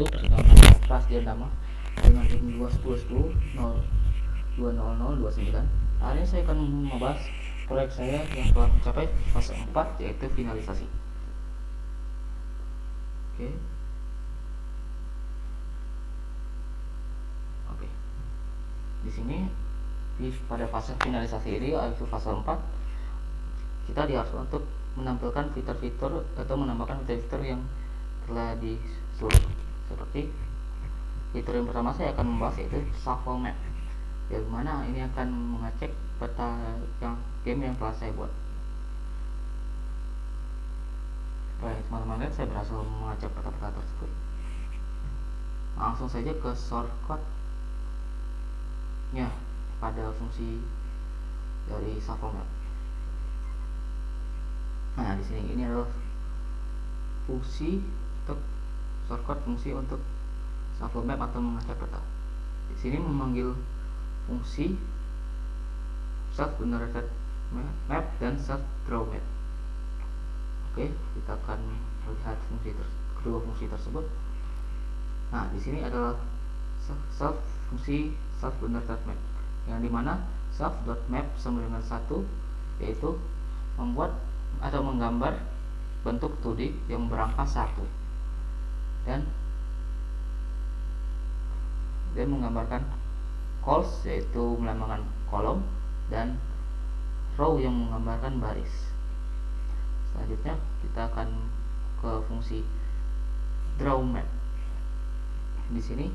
wabarakatuh. Perkenalkan, Pras dia nama dengan NIM 21010020029. Hari ini saya akan membahas proyek saya yang telah mencapai fase 4, yaitu finalisasi. Oke. Di sini pada fase finalisasi ini, yaitu fase 4, kita diharuskan untuk menampilkan fitur-fitur atau menambahkan fitur-fitur yang telah disuruh. Seperti fitur yang pertama saya akan membahas, yaitu shuffle map, yang mana ini akan mengecek peta game yang telah saya buat. Supaya teman-teman lihat saya berhasil mengecek peta-peta tersebut. Langsung saja ke shortcut nya pada fungsi dari shuffle map. Nah, di sini ini adalah fungsi untuk shortcut fungsi untuk shuffle map atau mengecek peta. Di sini memanggil fungsi self generated map dan self draw map. Oke, kita akan melihat kedua fungsi tersebut. Nah, di sini adalah fungsi self generated map, yang dimana self.map sama dengan 1, yaitu membuat atau menggambar bentuk 2D yang berangka 1 dan menggambarkan calls, yaitu melambangkan kolom, dan row yang menggambarkan baris. Selanjutnya kita akan ke fungsi draw map. Di sini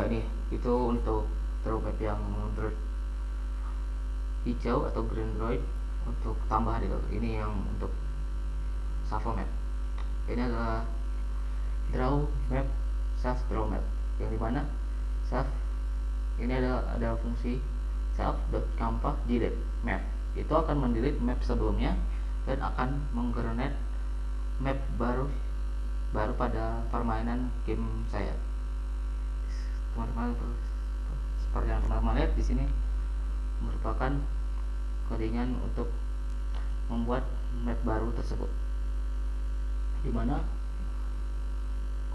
ini itu untuk draw map yang menurut hijau atau green droid untuk tambahan itu. Ini yang untuk shuffle map. Ini adalah draw map, self draw map, yang dimana ini ada fungsi self.campah delete map. Itu akan mendelete map sebelumnya dan akan menggenerate map baru pada permainan game saya. Teman-teman, seperti yang teman-teman lihat di sini merupakan codingan untuk membuat map baru tersebut, dimana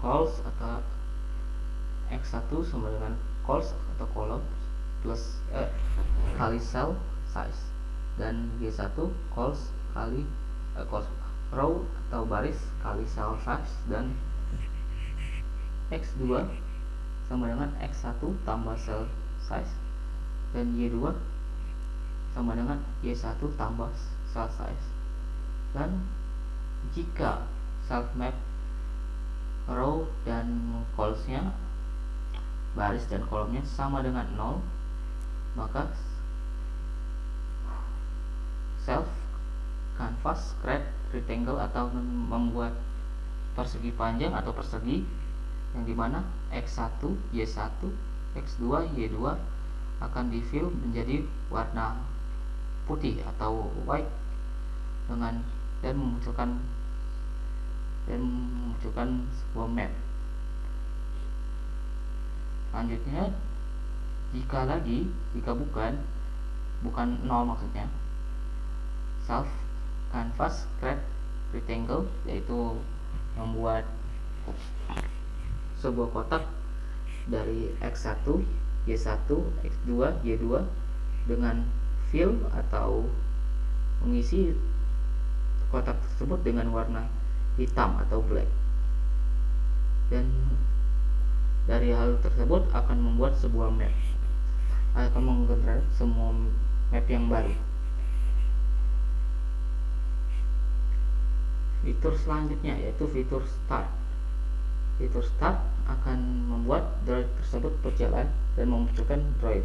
calls atau x1 sama dengan calls atau kolom plus kali cell size, dan g1 calls kali calls row atau baris kali cell size, dan x2 sama dengan x1 tambah cell size, dan y2 sama dengan y1 tambah cell size. Dan jika self map row dan callsnya, baris dan kolomnya sama dengan 0, maka self canvas create rectangle atau membuat persegi panjang atau persegi, yang dimana x1 y1 x2 y2 akan di fill menjadi warna putih atau white dan memunculkan sebuah map. Selanjutnya, jika bukan 0 maksudnya, self canvas create rectangle, yaitu membuat sebuah kotak dari x1 y1 x2 y2 dengan fill atau mengisi kotak tersebut dengan warna hitam atau black, dan dari hal tersebut akan membuat sebuah map, akan menggenerate semua map yang baru. Fitur selanjutnya yaitu fitur start. Fitur start akan membuat droid tersebut berjalan dan memunculkan droid.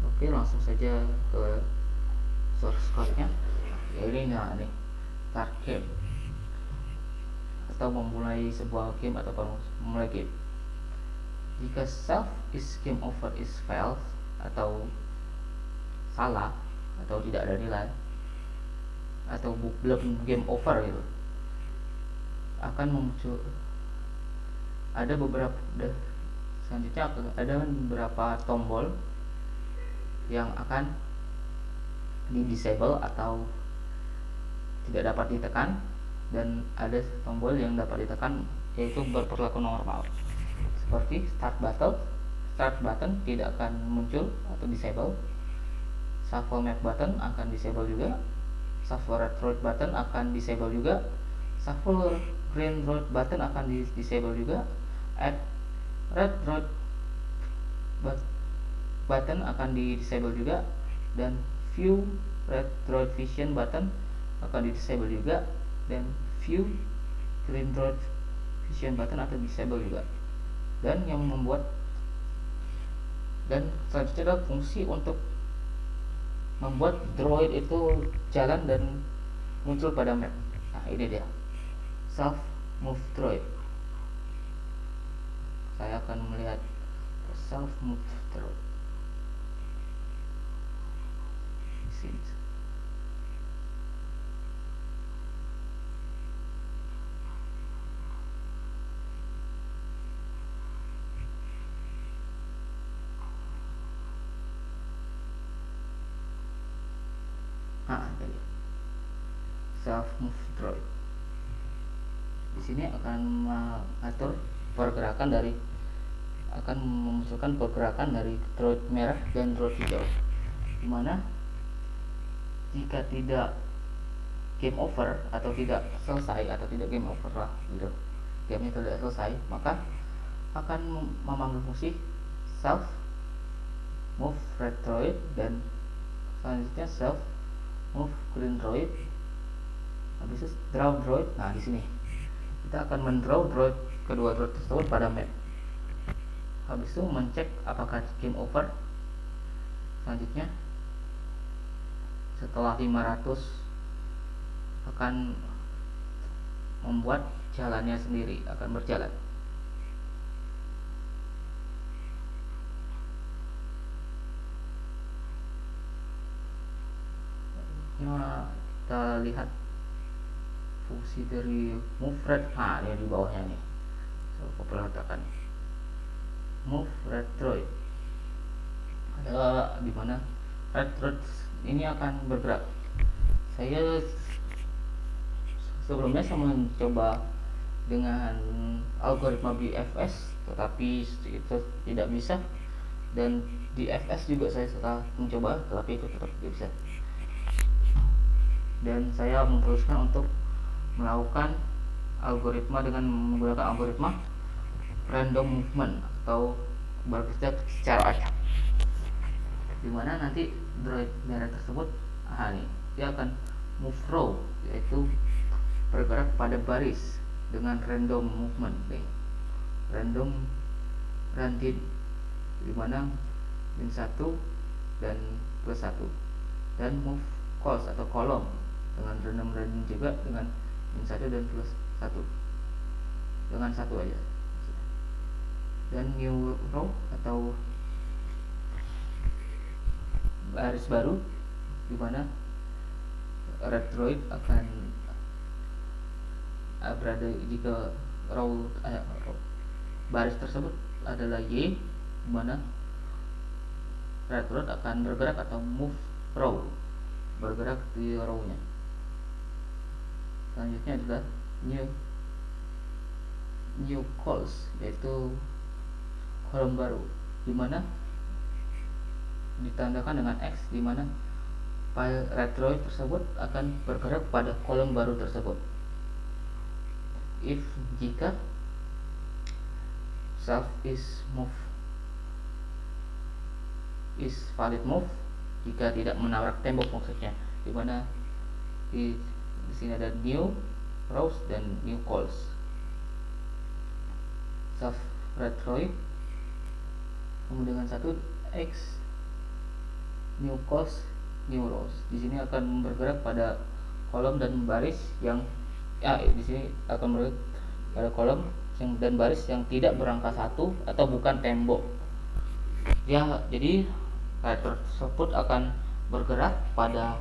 Oke, langsung saja ke source code-nya. Ini start game atau memulai sebuah game atau memulai game. Jika self is game over is failed atau salah atau tidak ada nilai atau belum game over gitu, akan muncul selanjutnya ada beberapa tombol yang akan di disable atau tidak dapat ditekan, dan ada tombol yang dapat ditekan yaitu berperilaku normal seperti start button tidak akan muncul atau disable, shuffle map button akan disable juga, shuffle red road button akan disable juga, shuffle green road button akan disable juga, add red road button akan disable juga, dan view red road vision button akan disable juga, dan view green road vision button akan disable juga. Dan yang membuat dan selanjutnya adalah fungsi untuk membuat droid itu jalan dan muncul pada map. Nah, ini dia self move droid. Saya akan melihat self move droid di sini. Jadi self move droid di sini akan mengatur pergerakan dari akan memunculkan pergerakan dari droid merah dan droid hijau, dimana jika tidak game over atau tidak selesai atau tidak game over lah gitu, gamenya tidak selesai, maka akan memanggil fungsi self move red droid dan selanjutnya self move green droid, habis itu draw droid. Nah, di sini kita akan mendraw droid kedua droid tersebut pada map, habis itu mencek apakah game over. Selanjutnya setelah 500 akan membuat jalannya sendiri, akan berjalan. Nah, kita lihat fungsi dari move red. Nah, ini di bawahnya nih, saya perhatikan move red droid adalah di mana red droid ini akan bergerak. Saya sebelumnya mencoba dengan algoritma BFS, tetapi itu tidak bisa, dan di FS juga saya setelah mencoba, tetapi itu tetap tidak bisa. Dan saya memutuskan untuk melakukan algoritma dengan menggunakan algoritma random movement atau bergerak secara acak, dimana nanti droid merah tersebut nih, dia akan move row, yaitu bergerak pada baris dengan random movement nih, random random, dimana min 1 dan plus 1, dan move calls atau kolom dengan random juga dengan min 1 dan plus 1 dengan 1 aja, dan new row atau baris baru, di mana red droid akan berada jika row baris tersebut adalah Y, di mana red droid akan bergerak atau move row, bergerak di row-nya. Selanjutnya adalah new calls, yaitu kolom baru, di mana ditandakan dengan X, di mana file red droid tersebut akan bergerak pada kolom baru tersebut. If jika self is move is valid move, jika tidak menabrak tembok maksudnya, di mana di sini ada new rows dan new calls. Self red droid kemudian dengan 1 X new calls new rows, di sini akan bergerak pada kolom dan baris yang di sini akan bergerak pada kolom dan baris yang tidak berangka 1 atau bukan tembok. Jadi router tersebut akan bergerak pada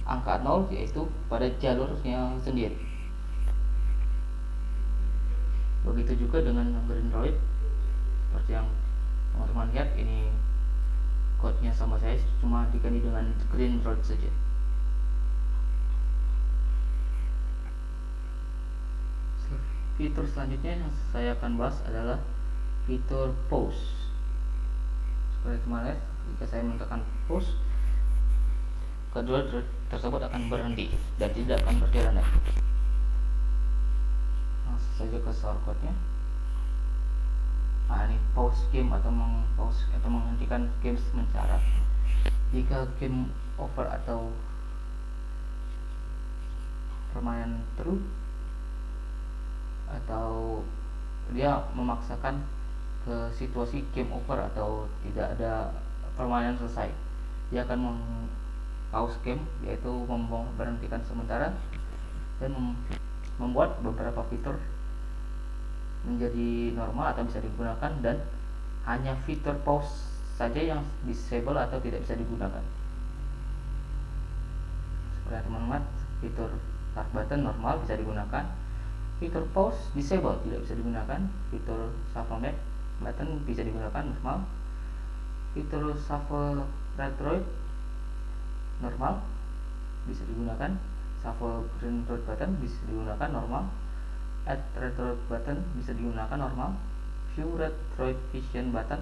angka 0, yaitu pada jalurnya sendiri. Begitu juga dengan green droid, seperti yang teman-teman lihat, ini code-nya sama saya, cuma diganti dengan green droid saja. fitur selanjutnya yang saya akan bahas adalah fitur pause. Seperti kemarin, jika saya menekan pause, kedua tersebut akan berhenti dan tidak akan berjalan lagi. Langsung saja ke shortcutnya. Nah, ini pause game atau pause atau menghentikan game sementara. Jika game over atau permainan terus atau dia memaksakan ke situasi game over atau tidak ada permainan selesai, dia akan pause game, yaitu memberhentikan sementara dan membuat beberapa fitur menjadi normal atau bisa digunakan, dan hanya fitur pause saja yang disable atau tidak bisa digunakan. Seperti teman-teman, fitur start button normal bisa digunakan, fitur pause disable tidak bisa digunakan, fitur shuffle back button bisa digunakan normal, fitur shuffle retroid normal bisa digunakan, shuffle green road button bisa digunakan normal, add retroid button bisa digunakan normal, view retroid vision button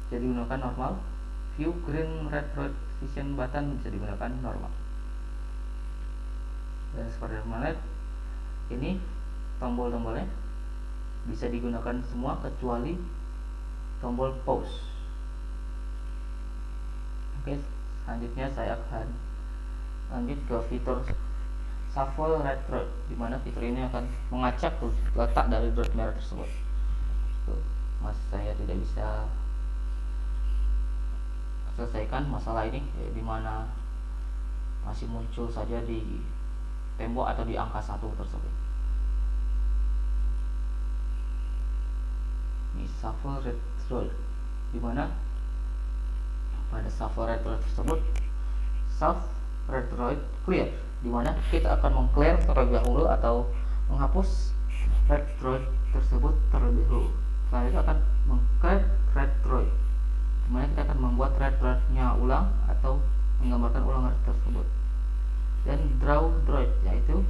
bisa digunakan normal, view green retroid vision button bisa digunakan normal. Dan seperti mana ini tombol-tombolnya bisa digunakan semua kecuali tombol pause. Oke, selanjutnya saya akan lanjut ke fitur shuffle retroid, di mana fitur ini akan mengacak letak dari droid merah tersebut. Saya tidak bisa selesaikan masalah ini, di mana masih muncul saja di tembok atau di angka 1 tersebut. Ini shuffle retroid, di mana pada shuffle retroid tersebut shuffle retroid clear, di mana kita akan meng-clear terlebih dahulu atau menghapus retroid tersebut terlebih dahulu. Selanjutnya akan meng-clear retroid, di mana kita akan membuat retroidnya ulang atau menggambarkan ulang retroid tersebut. Dan draw droid, yaitu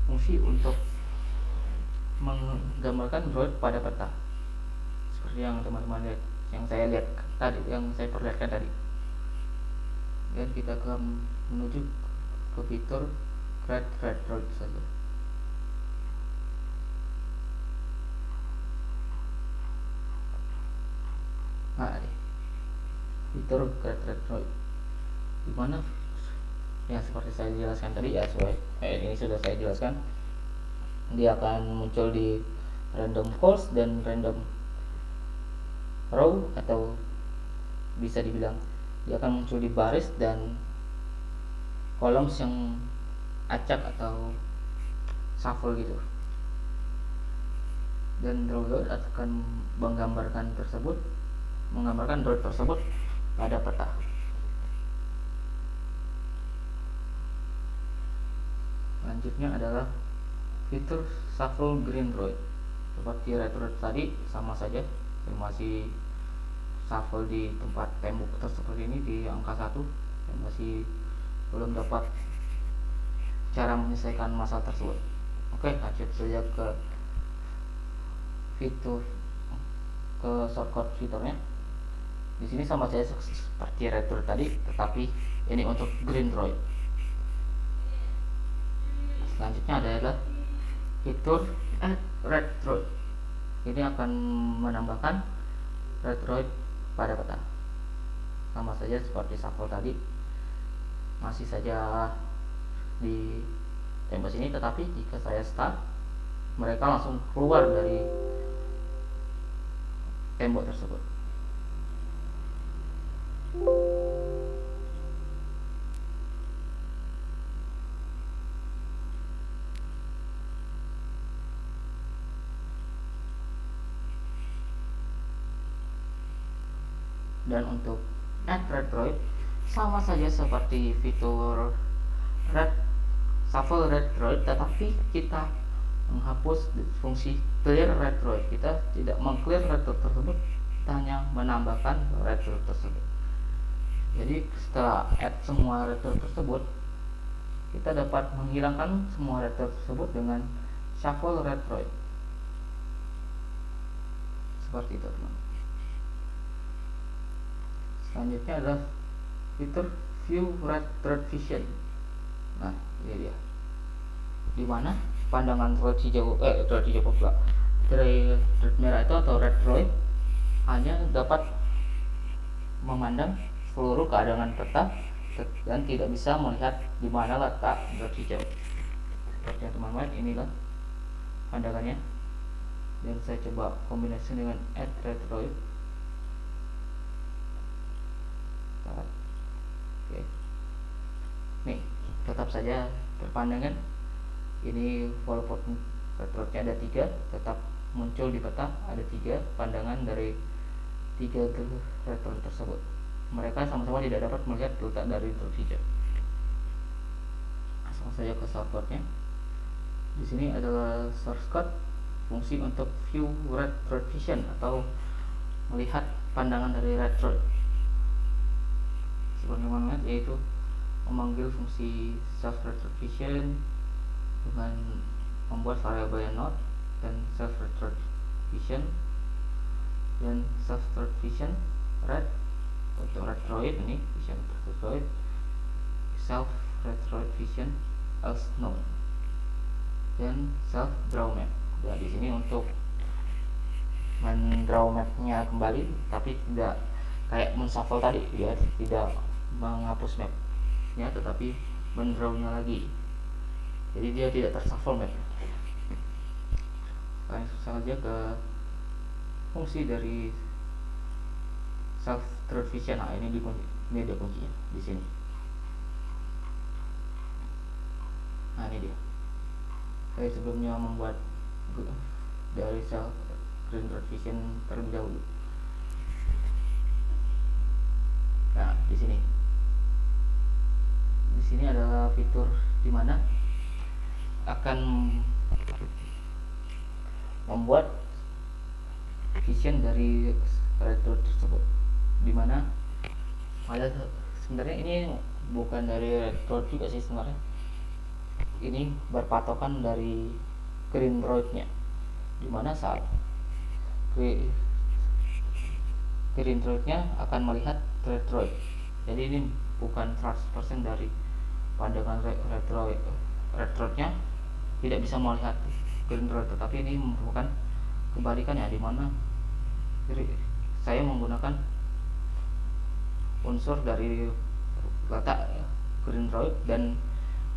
fungsi untuk menggambarkan droid pada peta, seperti yang teman-teman lihat, yang saya lihat tadi, yang saya perlihatkan tadi. Dan kita akan menuju ke fitur create retroid saja. Nah, ini fitur create retroid, di mana yang seperti saya jelaskan tadi, ya ini sudah saya jelaskan, dia akan muncul di random course dan random row, atau bisa dibilang dia akan muncul di baris dan kolom yang acak atau shuffle gitu. Dan draw droid akan menggambarkan droid tersebut pada peta. Selanjutnya adalah fitur shuffle green droid. Seperti retroid tadi, sama saja, masih shuffle di tempat tembok seperti ini di angka 1, dan masih belum dapat cara menyelesaikan masalah tersebut. Oke, lanjut saja ke fitur, ke shortcut fiturnya. Di sini sama saja seperti retroid tadi, tetapi ini untuk green droid. Selanjutnya adalah fitur add retroid. Ini akan menambahkan retroid pada peta, sama saja seperti shuffle tadi, masih saja di tembok sini, tetapi jika saya start, mereka langsung keluar dari tembok tersebut. Dan untuk add retroid sama saja seperti fitur shuffle retroid, tetapi kita menghapus fungsi clear retroid. Kita tidak meng-clear retroid tersebut, kita hanya menambahkan retroid tersebut. Jadi setelah add semua retroid tersebut, kita dapat menghilangkan semua retroid tersebut dengan shuffle retroid. seperti itu teman. Selanjutnya adalah fitur view red thread vision. Nah ini dia, dimana pandangan thread hijau pula dari thread merah itu atau red droid hanya dapat memandang seluruh keadaan peta dan tidak bisa melihat di mana letak thread hijau. Seperti yang teman-teman, inilah pandangannya, dan saya coba kombinasi dengan add red droid. Oke, nih tetap saja terpandang kan. Ini walaupun red droidnya ada 3, tetap muncul di peta ada 3 pandangan dari 3 red droid tersebut. Mereka sama-sama tidak dapat melihat letak dari thread hijau. Langsung saja ke software-nya. Di sini adalah source code fungsi untuk view red thread vision atau melihat pandangan dari red droid. Sebagaimana yaitu memanggil fungsi self red thread vision dengan membuat variabel yang not dan self red thread vision dan self red vision red untuk red droid, ini vision red droid, self red droid vision else known, dan self draw map. Nah, di sini untuk mendraw mapnya kembali, tapi tidak kayak menshuffle tadi, ya tidak menghapus mapnya tetapi mendrawnya lagi, jadi dia tidak tershuffle map. Langsung saja ke fungsi dari self thread vision. Nah ini dia kuncinya di sini. Nah ini dia. Saya sebelumnya membuat dari self thread vision terlebih dahulu. Nah di sini adalah fitur dimana akan membuat vision dari red droid tersebut, dimana ada sebenarnya ini bukan dari red droid juga sih sebenarnya, ini berpatokan dari green droidnya, dimana saat green droidnya akan melihat red droid. Jadi ini bukan 100% dari pandangan red droidnya tidak bisa melihat green droid, tetapi ini merupakan kebalikannya, dimana saya menggunakan unsur dari letak green droid dan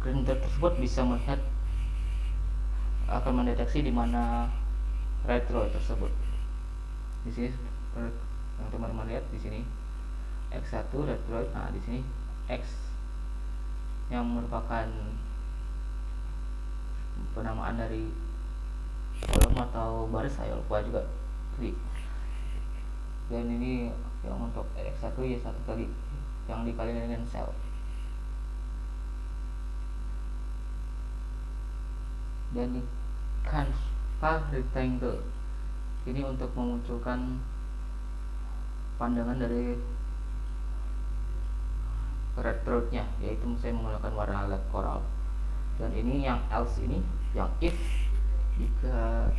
green droid tersebut bisa melihat, akan mendeteksi di mana red droid tersebut. Di sini yang teman-teman lihat di sini X1 red droid. Nah di sini X yang merupakan penamaan dari kolom atau baris, saya lupa juga. Dan ini yang untuk X1 ya 1 kali yang dikali dengan sel. Dan di Canva rectangle ini untuk memunculkan pandangan dari red droidnya, yaitu saya menggunakan warna light coral. Dan ini yang else, ini yang if jika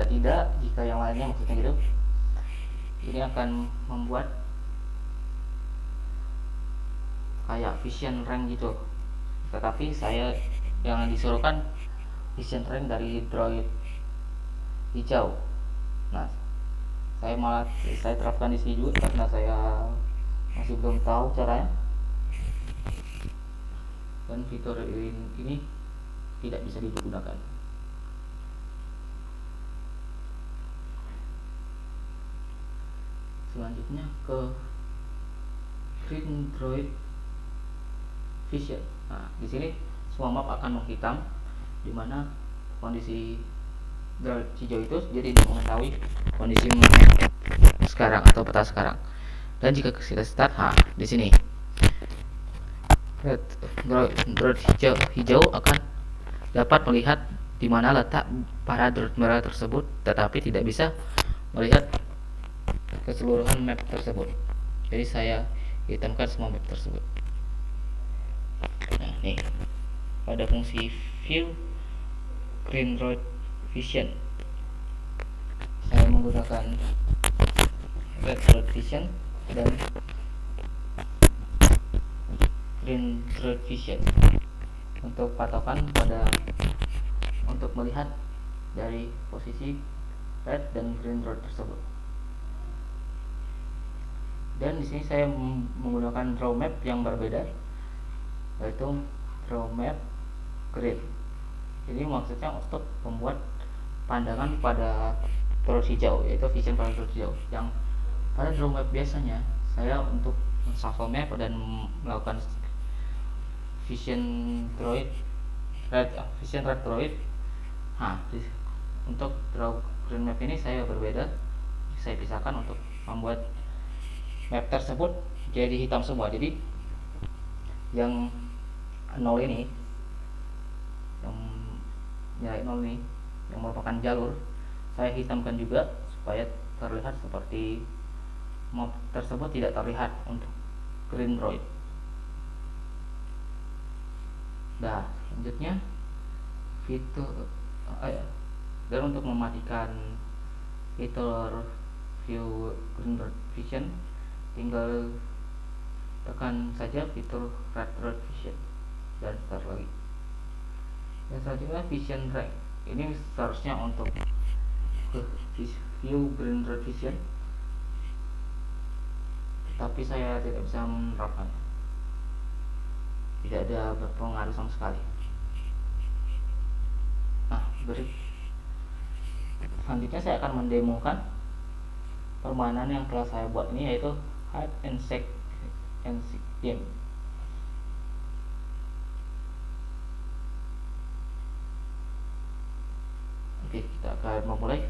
tidak, jika yang lainnya, maksudnya gitu. Ini akan membuat kayak vision rank gitu, tetapi saya yang disuruhkan vision rank dari droid hijau. Nah saya terapkan di sini juga karena saya masih belum tahu caranya, dan fitur ini tidak bisa digunakan. Selanjutnya ke green droid vision. Nah di sini semua map akan menghitam, dimana kondisi droid hijau itu jadi mengetahui kondisi map sekarang atau peta sekarang. Dan jika kita start, di sini droid hijau akan dapat melihat di mana letak para droid merah tersebut, tetapi tidak bisa melihat keseluruhan map tersebut. Jadi saya hitamkan semua map tersebut. Nah nih, pada fungsi view green droid vision, saya menggunakan red droid vision dan green droid vision untuk patokan untuk melihat dari posisi red dan green droid tersebut. Dan di sini saya menggunakan draw map yang berbeda, yaitu draw map grid. Jadi maksudnya untuk membuat pandangan pada droid hijau, yaitu vision pada droid hijau. Yang pada draw map biasanya saya untuk shuffle map dan melakukan vision red droid. Untuk draw green map ini saya berbeda, saya pisahkan untuk membuat map tersebut jadi hitam semua. Jadi yang 0 ini, yang nilai 0 ini yang merupakan jalur, saya hitamkan juga supaya terlihat seperti map tersebut tidak terlihat untuk green droid. Nah, selanjutnya fitur dan untuk mematikan fitur view green droid vision, tinggal tekan saja fitur red droid vision dan start lagi. Dan selanjutnya vision rank, ini seharusnya untuk view green droid vision, tetapi saya tidak bisa menerapkan, tidak ada berpengaruh sama sekali. Selanjutnya saya akan mendemokan permainan yang telah saya buat ini, yaitu hide and seek game. Oke, kita akan memulai.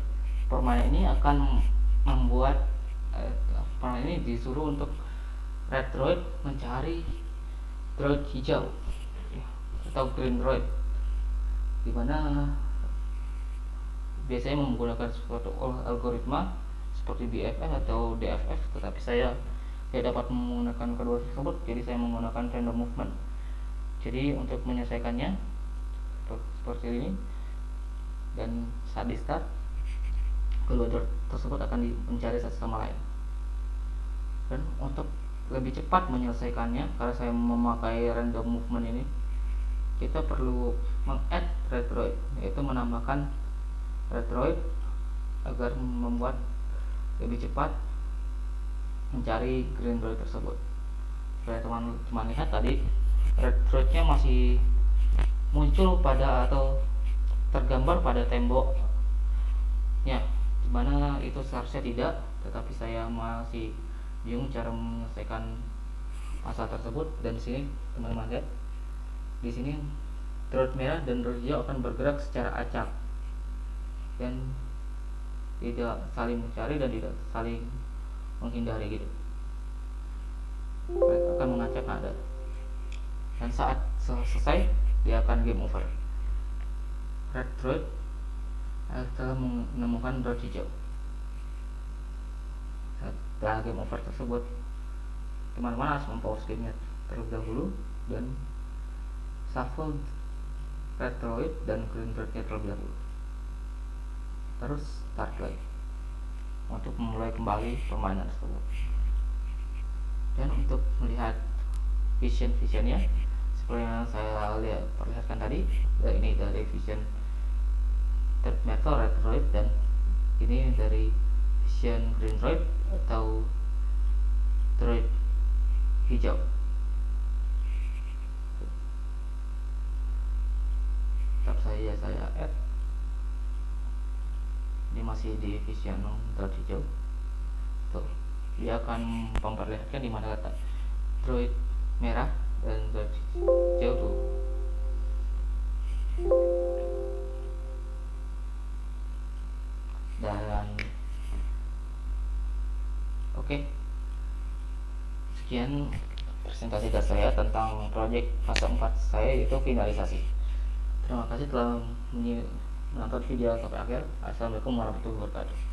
Permainan ini akan membuat permainan ini disuruh untuk red droid mencari droid hijau atau green droid, dimana biasanya menggunakan suatu algoritma seperti BFF atau DFF, tetapi saya tidak dapat menggunakan kedua tersebut, jadi saya menggunakan random movement. Jadi untuk menyelesaikannya seperti ini, dan saat di start kedua tersebut akan mencari satu sama lain. Dan untuk lebih cepat menyelesaikannya, karena saya memakai random movement ini, kita perlu meng-add red droid, yaitu menambahkan red droid agar membuat lebih cepat mencari green droid tersebut. Supaya teman-teman lihat tadi red droidnya masih muncul pada atau tergambar pada temboknya, dimana itu seharusnya tidak, tetapi saya masih bingung cara menyelesaikan masalah tersebut. Dan di sini teman-teman lihat, di sini droid merah dan droid hijau akan bergerak secara acak dan tidak saling mencari dan tidak saling menghindari gitu. Mereka akan mengacak nada, dan saat selesai dia akan game over. Red droid telah menemukan droid hijau. Setelah game over tersebut, teman-teman harus mempause gamenya terlebih dahulu dan shuffle red droid dan green droidnya terlebih dahulu, terus start lagi untuk memulai kembali permainan tersebut. Dan untuk melihat visionnya seperti yang saya perlihatkan tadi, ini dari vision third metal red droid, dan ini dari vision green droid atau droid hijau. Tetap saya add, ini masih di vision droid hijau. Tuh, dia akan memperlihatkan di mana letak droid merah dan droid hijau tuh. Dan oke, sekian presentasi dari saya tentang project fase 4 saya, yaitu finalisasi. Terima kasih telah menonton video sampai akhir. Assalamualaikum warahmatullahi wabarakatuh.